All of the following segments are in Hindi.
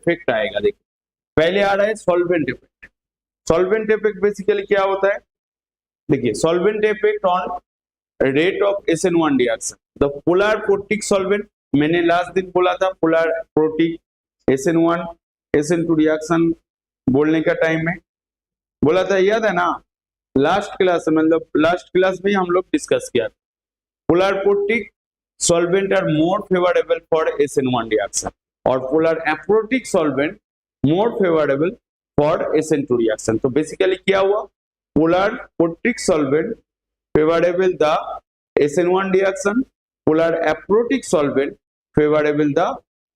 इफेक्ट आएगा। देखिए पहले आ रहा है solvent effect. Solvent effect basically क्या होता है, देखिए solvent effect on rate of SN1 reaction. The polar protic solvent, मैंने लास्ट दिन बोला था polar protic SN1 SN2 reaction बोलने का टाइम में बोला था, याद है ना, लास्ट क्लास मतलब लास्ट क्लास में हम लोग डिस्कस किया। Polar protic solvent are more favourable for SN1 reaction और polar aprotic solvent more favourable for SN2 reaction. तो बेसिकली क्या हुआ, polar protic solvent favorable the SN1 reaction, polar aprotic solvent favorable the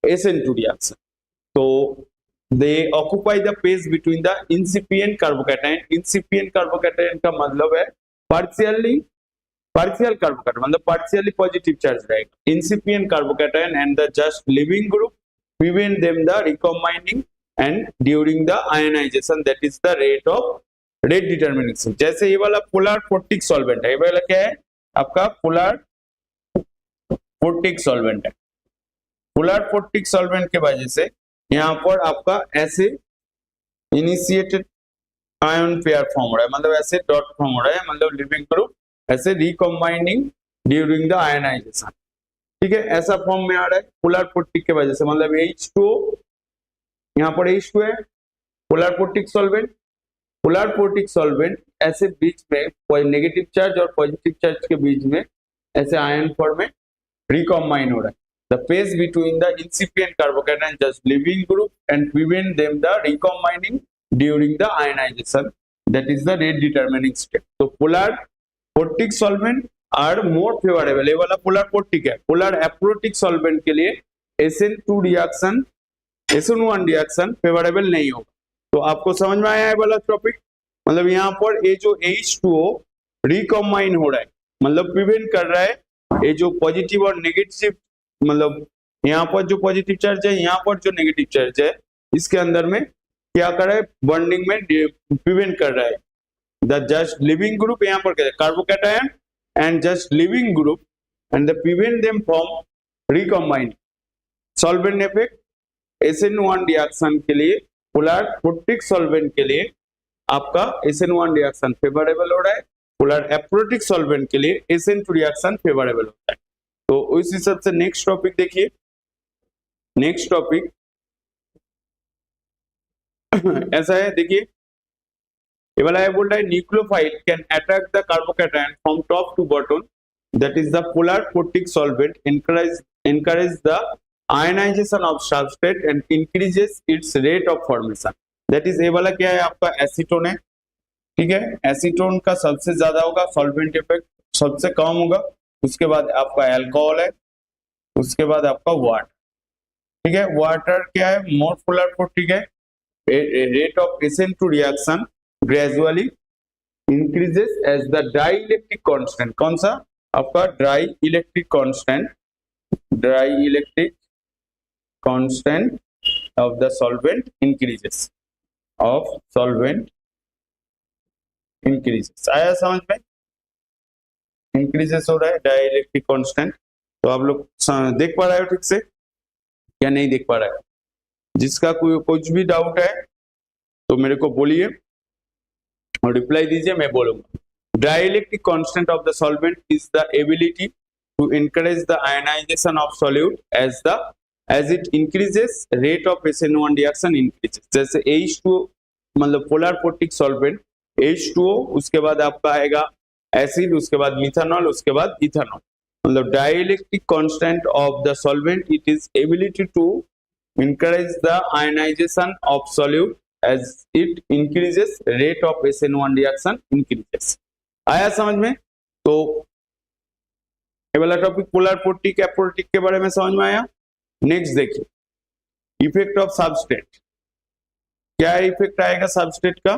SN2 reaction. So they occupy the space between the incipient carbocation. Incipient carbocation का मतलब है partial carbocation, मतलब partially positive charge रहेगा। Incipient carbocation and the just leaving group prevent them the recombining and during the ionization, that is the rate determination. जैसे ये वाला पोलर प्रोटिक सॉल्वेंट है, ये वाला क्या है आपका पोलर प्रोटिक सॉल्वेंट है। पोलर प्रोटिक सॉल्वेंट के वजह से यहाँ पर आपका ऐसे इनिशिएटेड आयन पेयर फॉर्म हो रहा है, मतलब ऐसे डॉट फॉर्म हो रहा है, मतलब लिविंग ग्रुप ऐसे रिकॉम्बाइनिंग ड्यूरिंग द आयनाइजेशन। ठीक है, ऐसा फॉर्म में आ रहा है पोलर प्रोटिक के वजह से, मतलब H2O, यहाँ पर H2 है polar protic solvent. Polar protic solvent ऐसे बीच में कोई नेगेटिव चार्ज और पॉजिटिव चार्ज के बीच में ऐसे आयन फॉर्म में रिकॉम्बाइन हो रहा है। The phase between the incipient carbocation just leaving group and prevent them the recombining during the ionisation, that is the rate determining step. तो polar protic solvent are more favourable, ये वाला पोलर प्रोटिक है। पोलर एप्रोटिक सॉल्वेंट के लिए SN2 reaction SN1 reaction favourable नहीं होगा। तो आपको समझ में आया है वाला टॉपिक, मतलब यहाँ पर ये जो H2O रिकॉम्बाइन हो रहा है, मतलब प्रिवेंट कर रहा है ये जो पॉजिटिव और नेगेटिव, मतलब यहाँ पर जो पॉजिटिव चार्ज है, यहाँ पर जो नेगेटिव चार्ज है, इसके अंदर में क्या कर रहा है, बॉन्डिंग में प्रिवेंट कर रहा है। द जस्ट लिविंग ग्रुप, यहाँ पर क्या है carbocation and just leaving group and the prevent them from recombining. Solvent effect SN1 reaction के लिए, पोलर प्रोटिक सॉल्वेंट के लिए आपका SN1 रिएक्शन फेवरेबल हो रहा है, पोलर एप्रोटिक सॉल्वेंट के लिए SN2 रिएक्शन फेवरेबल होता है। तो उस हिसाब से नेक्स्ट टॉपिक देखिए। नेक्स्ट टॉपिक ऐसा है, देखिए ये वाला है, बोल रहा है nucleophile can attack the carbocation from top to bottom, that is the polar protic solvent encourage the ionization of substrate and increases its rate of formation, that is ये वाला क्या है आपका एसीटोन है। ठीक है, एसीटोन का सबसे ज्यादा होगा, सॉल्वेंट इफेक्ट सबसे कम होगा, उसके बाद आपका अल्कोहल है, उसके बाद आपका वाटर। ठीक है, वाटर क्या है मोर पोलर प्रोटिक है। Rate of SN2 reaction gradually increases as the dielectric constant, कौन सा आपका dielectric constant of the solvent increases, आया समझ में, इंक्रीजेस हो रहा है डाइलेक्ट्रिक कांस्टेंट। तो आप लोग देख पा रहे हो ठीक से या नहीं देख पा रहे हो? जिसका कुछ भी डाउट है तो मेरे को बोलिए और रिप्लाई दीजिए, मैं बोलूंगा। Dielectric constant of the solvent is the ability to encourage the ionization of solute as it increases rate of SN1 reaction increases। जैसे H2O मतलब पोलर प्रोटिक सॉल्वेंट H2O, उसके बाद आपका आएगा एसिड, उसके बाद मिथानॉल, उसके बाद इथानॉल। मतलब dielectric constant of the solvent it is ability to encourage the ionization of solute as it increases rate of SN1 reaction increases। आया समझ में? तो ये वाला टॉपिक पोलर प्रोटिक एप्रोटिक के बारे में समझ में आया। नेक्स्ट देखिए इफेक्ट ऑफ सबस्ट्रेट, क्या इफेक्ट आएगा सबस्ट्रेट का।